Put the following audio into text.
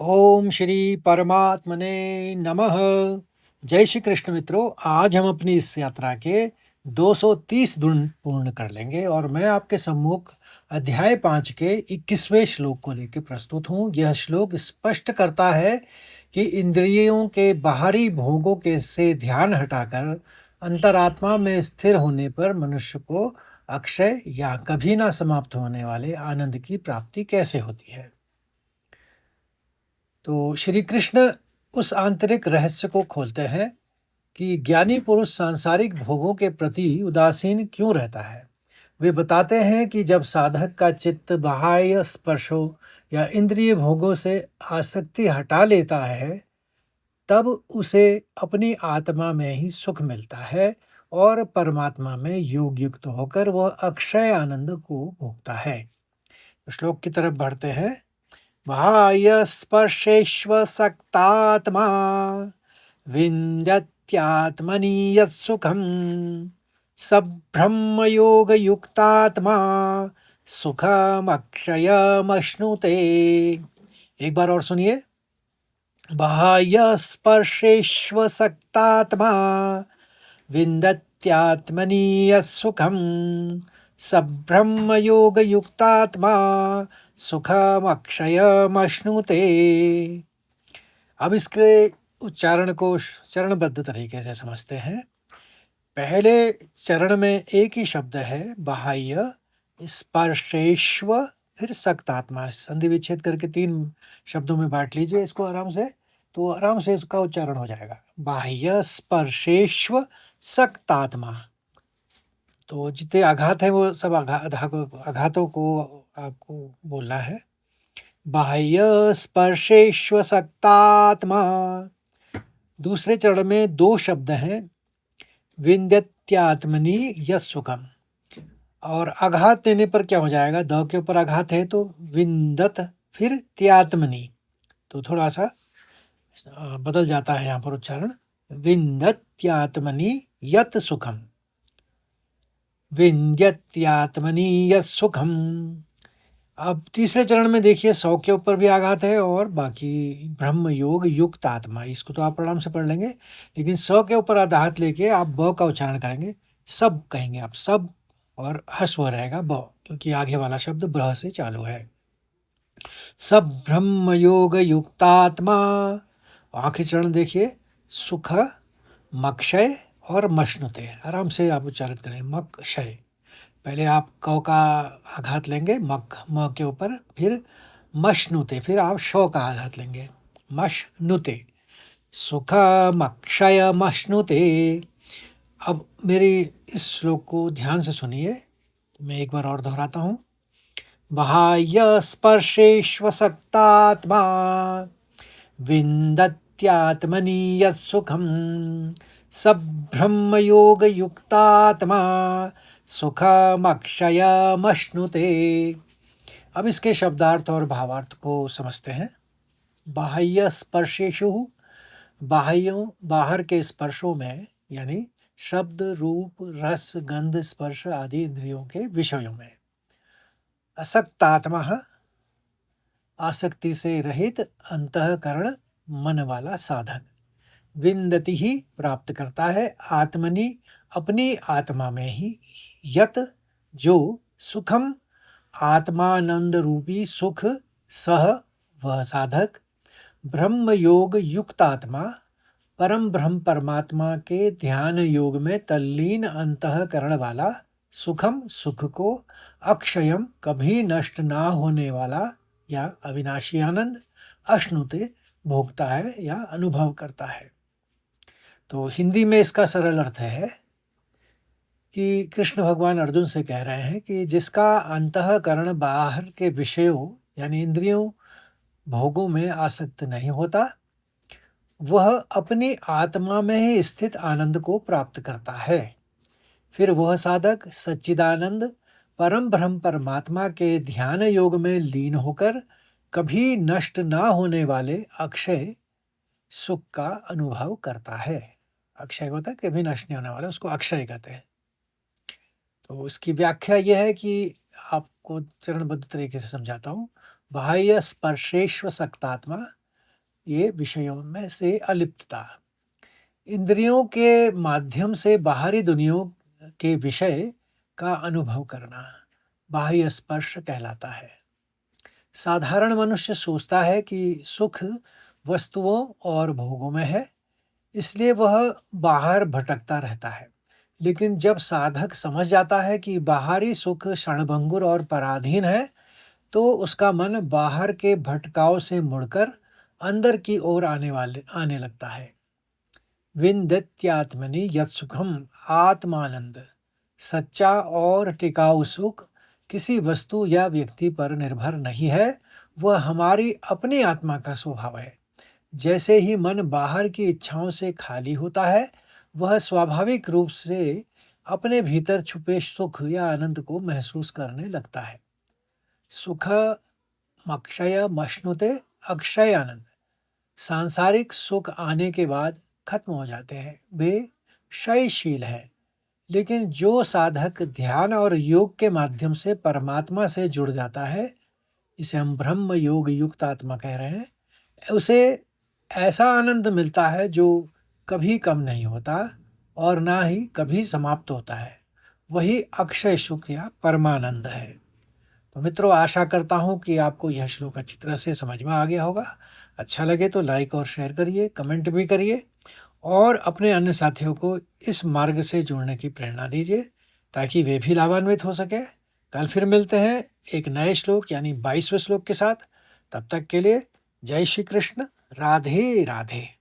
ओम श्री परमात्मने नमः। जय श्री कृष्ण मित्रों, आज हम अपनी इस यात्रा के 230 दिन पूर्ण कर लेंगे और मैं आपके सम्मुख अध्याय 5 के 21वें श्लोक को लेकर प्रस्तुत हूँ। यह श्लोक स्पष्ट करता है कि इंद्रियों के बाहरी भोगों के से ध्यान हटाकर अंतरात्मा में स्थिर होने पर मनुष्य को अक्षय या कभी ना समाप्त होने वाले आनंद की प्राप्ति कैसे होती है। तो श्री कृष्ण उस आंतरिक रहस्य को खोलते हैं कि ज्ञानी पुरुष सांसारिक भोगों के प्रति उदासीन क्यों रहता है। वे बताते हैं कि जब साधक का चित्त बाह्य स्पर्शों या इंद्रिय भोगों से आसक्ति हटा लेता है, तब उसे अपनी आत्मा में ही सुख मिलता है और परमात्मा में योग युक्त होकर वह अक्षय आनंद को भोगता है। श्लोक की तरफ बढ़ते हैं। बाह्यस्पर्शेष्वसक्तात्मा विन्दत्यात्मनि यत्सुखम् स ब्रह्मयोगयुक्तात्मा सुखमक्षयमश्नुते। एक बार और सुनिए। बाह्यस्पर्शेष्वसक्तात्मा विन्दत्यात्मनि यत्सुखम् स ब्रह्मयोगयुक्तात्मा सुखमक्षयमश्नुते। अब इसके उच्चारण को चरणबद्ध तरीके से समझते हैं। पहले चरण में एक ही शब्द है बाह्य, स्पर्शेष्व, फिर सक्तात्मा। संधि विच्छेद करके 3 शब्दों में बांट लीजिए इसको आराम से, तो आराम से इसका उच्चारण हो जाएगा। बाह्य स्पर्शेष्व सक्तात्मा। तो जितने आघात है वो सब आघातों को आपको बोलना है। बाह्य स्पर्शेष्वसक्तात्मा। दूसरे चरण में 2 शब्द हैं, विन्दत्यात्मनि यत्सुखम्। और आघात देने पर क्या हो जाएगा, द के ऊपर आघात है तो विन्दत, फिर त्यात्मनि, तो थोड़ा सा बदल जाता है यहाँ पर उच्चारण। विन्दत्यात्मनि यत् सुखम्, विन्द्यत्यात्मनि यत् सुखम्। अब तीसरे चरण में देखिए 100 के ऊपर भी आघात है और बाकी ब्रह्म योग युक्त आत्मा, इसको तो आप आराम से पढ़ लेंगे, लेकिन 100 के ऊपर आघात लेके आप ब का उच्चारण करेंगे। सब कहेंगे आप, सब, और हस्व रहेगा ब, क्योंकि आगे वाला शब्द ब्रह से चालू है। सब ब्रह्म योग युक्तात्मा। आखिरी चरण देखिए, सुख मक्षय और मश्नुते। आराम से आप उच्चारण करें, मक्षय। पहले आप क का आघात लेंगे मक, म के ऊपर, फिर मश्नुते, फिर आप श का आघात लेंगे मश्नुते, सुखमक्षय मश्नुते। अब मेरी इस श्लोक को ध्यान से सुनिए, मैं एक बार और दोहराता हूँ। बाह्य स्पर्शेष्वसक्तात्मा विन्दत्यात्मनि यत्सुखम् स ब्रह्मयोगयुक्तात्मा सुखमक्षयमश्नुते। अब इसके शब्दार्थ और भावार्थ को समझते हैं। बाह्य स्पर्शेषु, बाह्यों, बाहर के स्पर्शों में, यानी शब्द रूप रस गंध स्पर्श आदि इंद्रियों के विषयों में। असक्तात्मा, आसक्ति से रहित अंतःकरण मन वाला साधक। विन्दति ही, प्राप्त करता है, आत्मनि, अपनी आत्मा में ही, यत, जो, सुखम, आत्मानंद रूपी सुख, सह, वह साधक, ब्रह्म योग युक्त आत्मा, परम ब्रह्म परमात्मा के ध्यान योग में तल्लीन अंतःकरण वाला, सुखम, सुख को, अक्षयम, कभी नष्ट ना होने वाला या अविनाशी आनंद, अश्नुते, भोगता है या अनुभव करता है। तो हिंदी में इसका सरल अर्थ है कि कृष्ण भगवान अर्जुन से कह रहे हैं कि जिसका अंतःकरण बाहर के विषयों यानी इंद्रियों भोगों में आसक्त नहीं होता, वह अपनी आत्मा में ही स्थित आनंद को प्राप्त करता है। फिर वह साधक सच्चिदानंद परम ब्रह्म परमात्मा के ध्यान योग में लीन होकर कभी नष्ट ना होने वाले अक्षय सुख का अनुभव करता है। अक्षय होता है कभी नष्ट नहीं होने वाला, उसको अक्षय कहते हैं। तो इसकी व्याख्या यह है कि आपको चरणबद्ध तरीके से समझाता हूँ। बाह्य स्पर्शेष्व सक्तात्मा, ये विषयों में से अलिप्तता। इंद्रियों के माध्यम से बाहरी दुनिया के विषय का अनुभव करना बाह्य स्पर्श कहलाता है। साधारण मनुष्य सोचता है कि सुख वस्तुओं और भोगों में है, इसलिए वह बाहर भटकता रहता है। लेकिन जब साधक समझ जाता है कि बाहरी सुख क्षणभंगुर और पराधीन है, तो उसका मन बाहर के भटकाव से मुड़कर अंदर की ओर आने लगता है। विंदत्यात्मनि यत् सुखम आत्मानंद। सच्चा और टिकाऊ सुख किसी वस्तु या व्यक्ति पर निर्भर नहीं है, वह हमारी अपनी आत्मा का स्वभाव है। जैसे ही मन बाहर की इच्छाओं से खाली होता है, वह स्वाभाविक रूप से अपने भीतर छुपे सुख या आनंद को महसूस करने लगता है। सुख अक्षय मश्नुते अक्षय आनंद। सांसारिक सुख आने के बाद खत्म हो जाते हैं, वे क्षयशील है। लेकिन जो साधक ध्यान और योग के माध्यम से परमात्मा से जुड़ जाता है, इसे हम ब्रह्म योग युक्त आत्मा कह रहे हैं, उसे ऐसा आनंद मिलता है जो कभी कम नहीं होता और ना ही कभी समाप्त होता है। वही अक्षय सुख या परमानंद है। तो मित्रों, आशा करता हूँ कि आपको यह श्लोक अच्छी तरह से समझ में आ गया होगा। अच्छा लगे तो लाइक और शेयर करिए, कमेंट भी करिए और अपने अन्य साथियों को इस मार्ग से जुड़ने की प्रेरणा दीजिए ताकि वे भी लाभान्वित हो सके। कल फिर मिलते हैं एक नए श्लोक यानी 22वें श्लोक के साथ। तब तक के लिए जय श्री कृष्ण, राधे राधे।